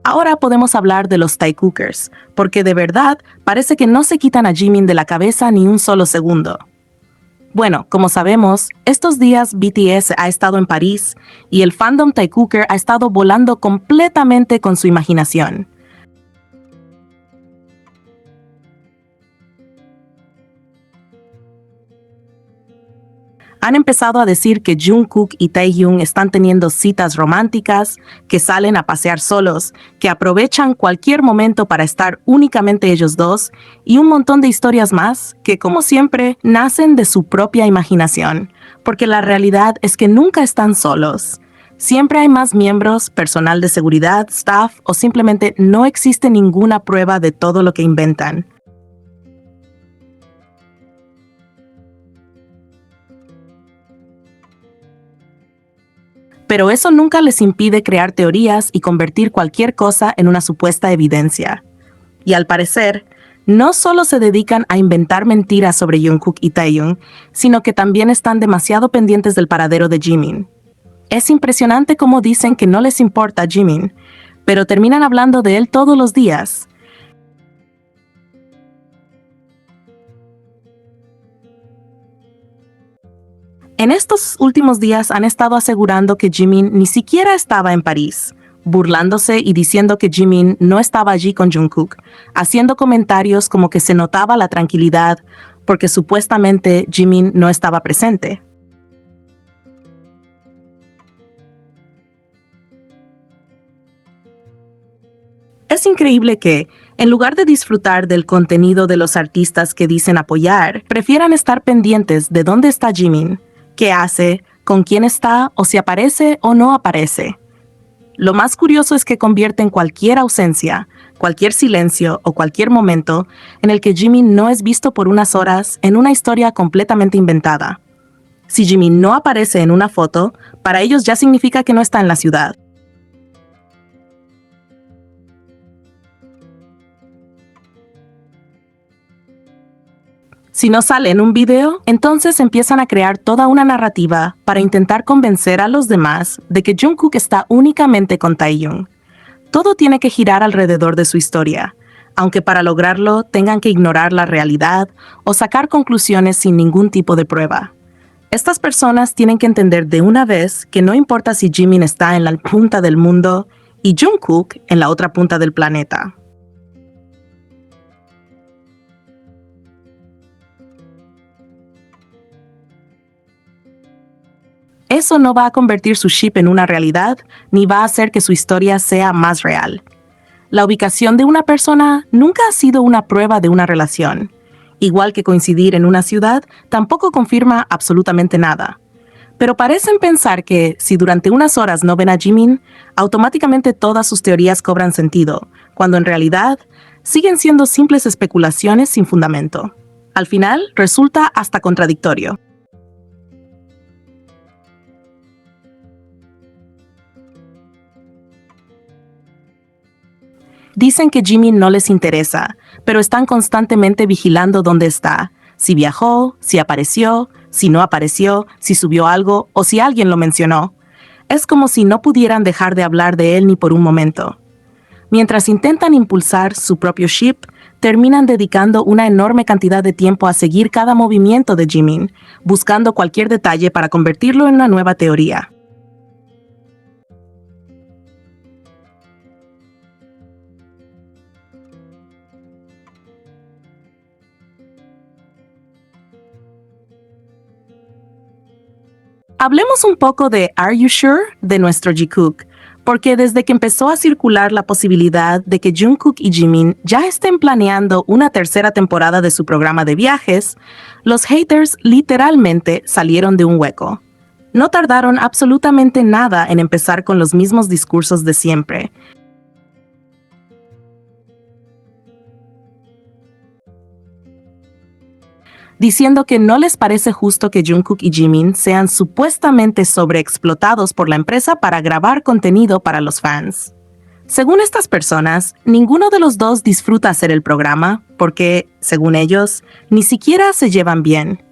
Ahora podemos hablar de los Thai Cookers, porque de verdad parece que no se quitan a Jimin de la cabeza ni un solo segundo. Bueno, como sabemos, estos días BTS ha estado en París y el fandom Thai Cooker ha estado volando completamente con su imaginación. Han empezado a decir que Jungkook y Taehyung están teniendo citas románticas, que salen a pasear solos, que aprovechan cualquier momento para estar únicamente ellos dos, y un montón de historias más que, como siempre, nacen de su propia imaginación, porque la realidad es que nunca están solos. Siempre hay más miembros, personal de seguridad, staff, o simplemente no existe ninguna prueba de todo lo que inventan. Pero eso nunca les impide crear teorías y convertir cualquier cosa en una supuesta evidencia. Y al parecer, no solo se dedican a inventar mentiras sobre Jungkook y Taehyung, sino que también están demasiado pendientes del paradero de Jimin. Es impresionante cómo dicen que no les importa Jimin, pero terminan hablando de él todos los días. En estos últimos días han estado asegurando que Jimin ni siquiera estaba en París, burlándose y diciendo que Jimin no estaba allí con Jungkook, haciendo comentarios como que se notaba la tranquilidad porque supuestamente Jimin no estaba presente. Es increíble que, en lugar de disfrutar del contenido de los artistas que dicen apoyar, prefieran estar pendientes de dónde está Jimin, qué hace, con quién está o si aparece o no aparece. Lo más curioso es que convierten cualquier ausencia, cualquier silencio o cualquier momento en el que Jimin no es visto por unas horas en una historia completamente inventada. Si Jimin no aparece en una foto, para ellos ya significa que no está en la ciudad. Si no sale en un video, entonces empiezan a crear toda una narrativa para intentar convencer a los demás de que Jungkook está únicamente con Taehyung. Todo tiene que girar alrededor de su historia, aunque para lograrlo tengan que ignorar la realidad o sacar conclusiones sin ningún tipo de prueba. Estas personas tienen que entender de una vez que no importa si Jimin está en la punta del mundo y Jungkook en la otra punta del planeta. Eso no va a convertir su ship en una realidad, ni va a hacer que su historia sea más real. La ubicación de una persona nunca ha sido una prueba de una relación. Igual que coincidir en una ciudad, tampoco confirma absolutamente nada. Pero parecen pensar que, si durante unas horas no ven a Jimin, automáticamente todas sus teorías cobran sentido, cuando en realidad siguen siendo simples especulaciones sin fundamento. Al final, resulta hasta contradictorio. Dicen que Jimin no les interesa, pero están constantemente vigilando dónde está, si viajó, si apareció, si no apareció, si subió algo o si alguien lo mencionó. Es como si no pudieran dejar de hablar de él ni por un momento. Mientras intentan impulsar su propio ship, terminan dedicando una enorme cantidad de tiempo a seguir cada movimiento de Jimin, buscando cualquier detalle para convertirlo en una nueva teoría. Hablemos un poco de Are You Sure de nuestro Jikook, porque desde que empezó a circular la posibilidad de que Jungkook y Jimin ya estén planeando una tercera temporada de su programa de viajes, los haters literalmente salieron de un hueco. No tardaron absolutamente nada en empezar con los mismos discursos de siempre. Diciendo que no les parece justo que Jungkook y Jimin sean supuestamente sobreexplotados por la empresa para grabar contenido para los fans. Según estas personas, ninguno de los dos disfruta hacer el programa porque, según ellos, ni siquiera se llevan bien.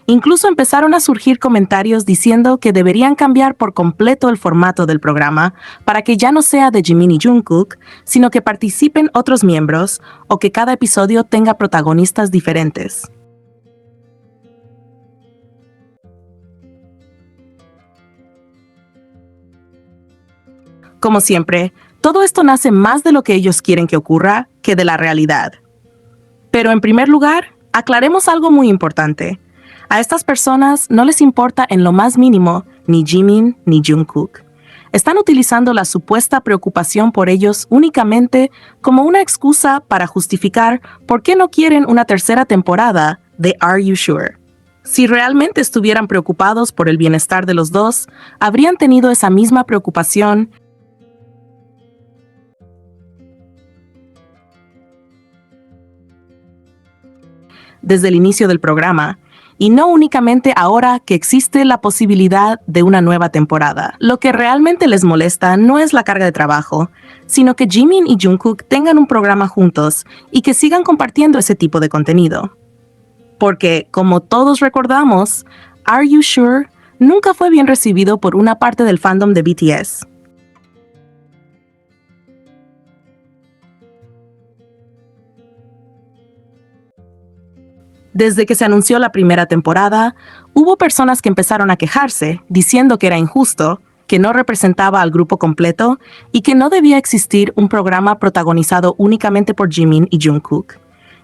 Incluso empezaron a surgir comentarios diciendo que deberían cambiar por completo el formato del programa para que ya no sea de Jimin y Jungkook, sino que participen otros miembros o que cada episodio tenga protagonistas diferentes. Como siempre, todo esto nace más de lo que ellos quieren que ocurra que de la realidad. Pero en primer lugar, aclaremos algo muy importante. A estas personas no les importa en lo más mínimo ni Jimin ni Jungkook. Están utilizando la supuesta preocupación por ellos únicamente como una excusa para justificar por qué no quieren una tercera temporada de Are You Sure? Si realmente estuvieran preocupados por el bienestar de los dos, habrían tenido esa misma preocupación desde el inicio del programa, y no únicamente ahora que existe la posibilidad de una nueva temporada. Lo que realmente les molesta no es la carga de trabajo, sino que Jimin y Jungkook tengan un programa juntos y que sigan compartiendo ese tipo de contenido. Porque, como todos recordamos, Are You Sure? Nunca fue bien recibido por una parte del fandom de BTS. Desde que se anunció la primera temporada, hubo personas que empezaron a quejarse, diciendo que era injusto, que no representaba al grupo completo y que no debía existir un programa protagonizado únicamente por Jimin y Jungkook.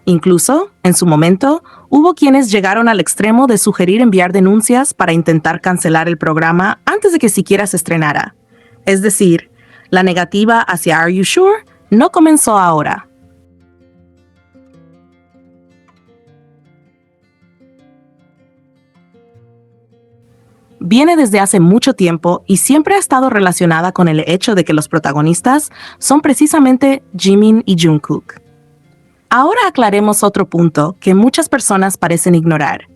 Incluso, en su momento, hubo quienes llegaron al extremo de sugerir enviar denuncias para intentar cancelar el programa antes de que siquiera se estrenara. Es decir, la negativa hacia Are You Sure? No comenzó ahora. Viene desde hace mucho tiempo y siempre ha estado relacionada con el hecho de que los protagonistas son precisamente Jimin y Jungkook. Ahora aclaremos otro punto que muchas personas parecen ignorar.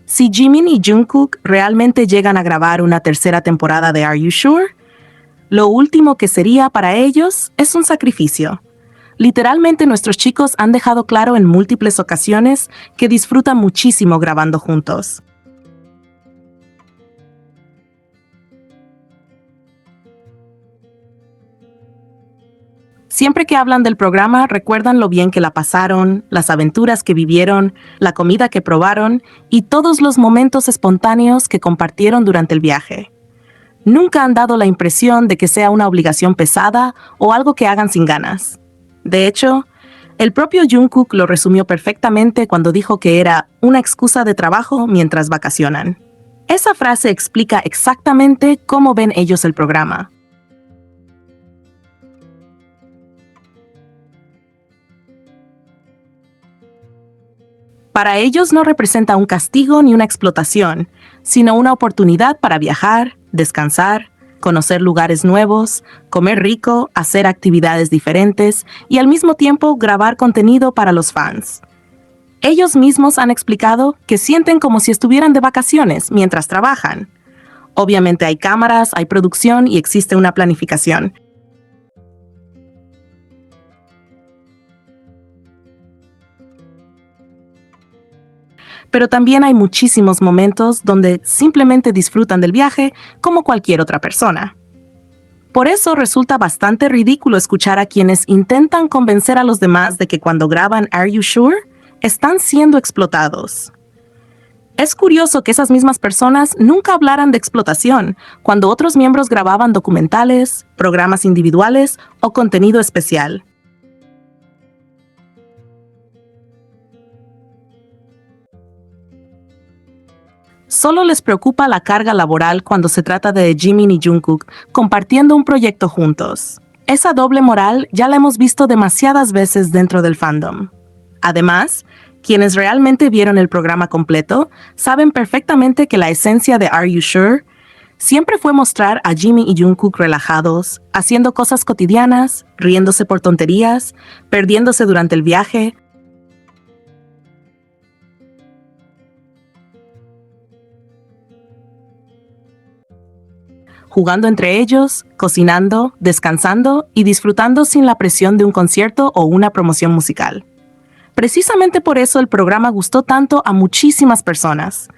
Si Jimin y Jungkook realmente llegan a grabar una tercera temporada de Are You Sure? Lo último que sería para ellos es un sacrificio. Literalmente nuestros chicos han dejado claro en múltiples ocasiones que disfrutan muchísimo grabando juntos. Siempre que hablan del programa, recuerdan lo bien que la pasaron, las aventuras que vivieron, la comida que probaron y todos los momentos espontáneos que compartieron durante el viaje. Nunca han dado la impresión de que sea una obligación pesada o algo que hagan sin ganas. De hecho, el propio Jungkook lo resumió perfectamente cuando dijo que era una excusa de trabajo mientras vacacionan. Esa frase explica exactamente cómo ven ellos el programa. Para ellos no representa un castigo ni una explotación, sino una oportunidad para viajar, descansar, conocer lugares nuevos, comer rico, hacer actividades diferentes y al mismo tiempo grabar contenido para los fans. Ellos mismos han explicado que sienten como si estuvieran de vacaciones mientras trabajan. Obviamente hay cámaras, hay producción y existe una planificación. Pero también hay muchísimos momentos donde simplemente disfrutan del viaje como cualquier otra persona. Por eso resulta bastante ridículo escuchar a quienes intentan convencer a los demás de que cuando graban Are You Sure? Están siendo explotados. Es curioso que esas mismas personas nunca hablaran de explotación cuando otros miembros grababan documentales, programas individuales o contenido especial. Solo les preocupa la carga laboral cuando se trata de Jimin y Jungkook compartiendo un proyecto juntos. Esa doble moral ya la hemos visto demasiadas veces dentro del fandom. Además, quienes realmente vieron el programa completo saben perfectamente que la esencia de Are You Sure? Siempre fue mostrar a Jimin y Jungkook relajados, haciendo cosas cotidianas, riéndose por tonterías, perdiéndose durante el viaje, jugando entre ellos, cocinando, descansando y disfrutando sin la presión de un concierto o una promoción musical. Precisamente por eso el programa gustó tanto a muchísimas personas,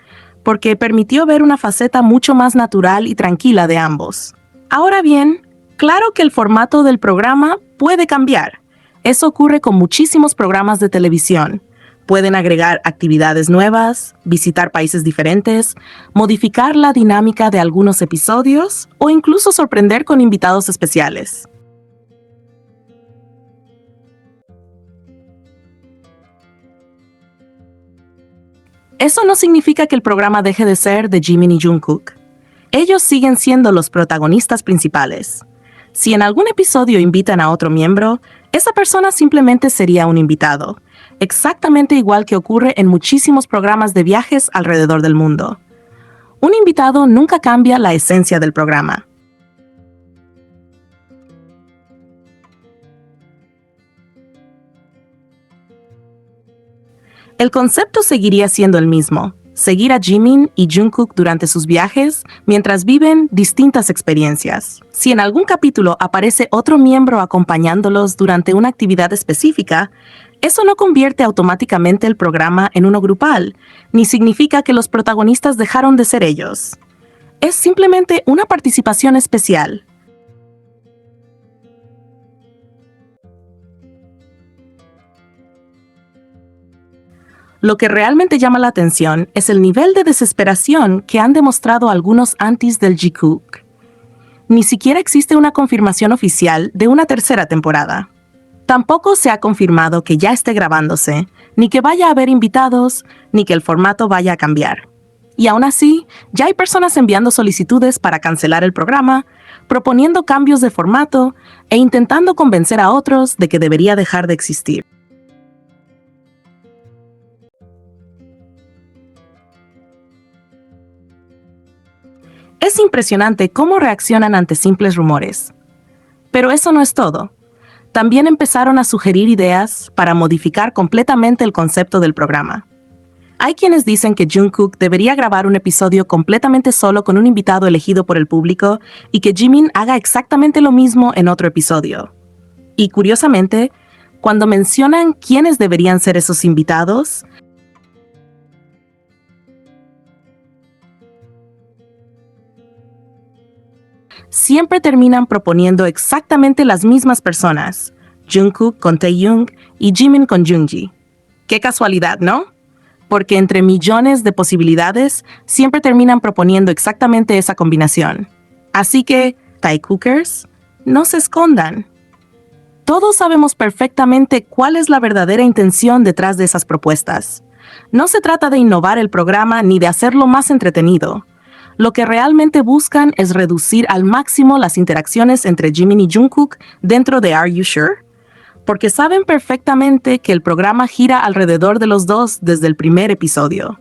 porque permitió ver una faceta mucho más natural y tranquila de ambos. Ahora bien, claro que el formato del programa puede cambiar. Eso ocurre con muchísimos programas de televisión. Pueden agregar actividades nuevas, visitar países diferentes, modificar la dinámica de algunos episodios o incluso sorprender con invitados especiales. Eso no significa que el programa deje de ser de Jimin y Jungkook. Ellos siguen siendo los protagonistas principales. Si en algún episodio invitan a otro miembro, esa persona simplemente sería un invitado, exactamente igual que ocurre en muchísimos programas de viajes alrededor del mundo. Un invitado nunca cambia la esencia del programa. El concepto seguiría siendo el mismo: seguir a Jimin y Jungkook durante sus viajes mientras viven distintas experiencias. Si en algún capítulo aparece otro miembro acompañándolos durante una actividad específica, eso no convierte automáticamente el programa en uno grupal, ni significa que los protagonistas dejaron de ser ellos. Es simplemente una participación especial. Lo que realmente llama la atención es el nivel de desesperación que han demostrado algunos antis del Jikook. Ni siquiera existe una confirmación oficial de una tercera temporada. Tampoco se ha confirmado que ya esté grabándose, ni que vaya a haber invitados, ni que el formato vaya a cambiar. Y aún así, ya hay personas enviando solicitudes para cancelar el programa, proponiendo cambios de formato e intentando convencer a otros de que debería dejar de existir. Es impresionante cómo reaccionan ante simples rumores. Pero eso no es todo. También empezaron a sugerir ideas para modificar completamente el concepto del programa. Hay quienes dicen que Jungkook debería grabar un episodio completamente solo con un invitado elegido por el público y que Jimin haga exactamente lo mismo en otro episodio. Y curiosamente, cuando mencionan quiénes deberían ser esos invitados, siempre terminan proponiendo exactamente las mismas personas: Jungkook con Taehyung y Jimin con Jungji. Qué casualidad, ¿no? Porque entre millones de posibilidades, siempre terminan proponiendo exactamente esa combinación. Así que, Taekookers, no se escondan. Todos sabemos perfectamente cuál es la verdadera intención detrás de esas propuestas. No se trata de innovar el programa ni de hacerlo más entretenido. Lo que realmente buscan es reducir al máximo las interacciones entre Jimin y Jungkook dentro de Are You Sure? Porque saben perfectamente que el programa gira alrededor de los dos desde el primer episodio.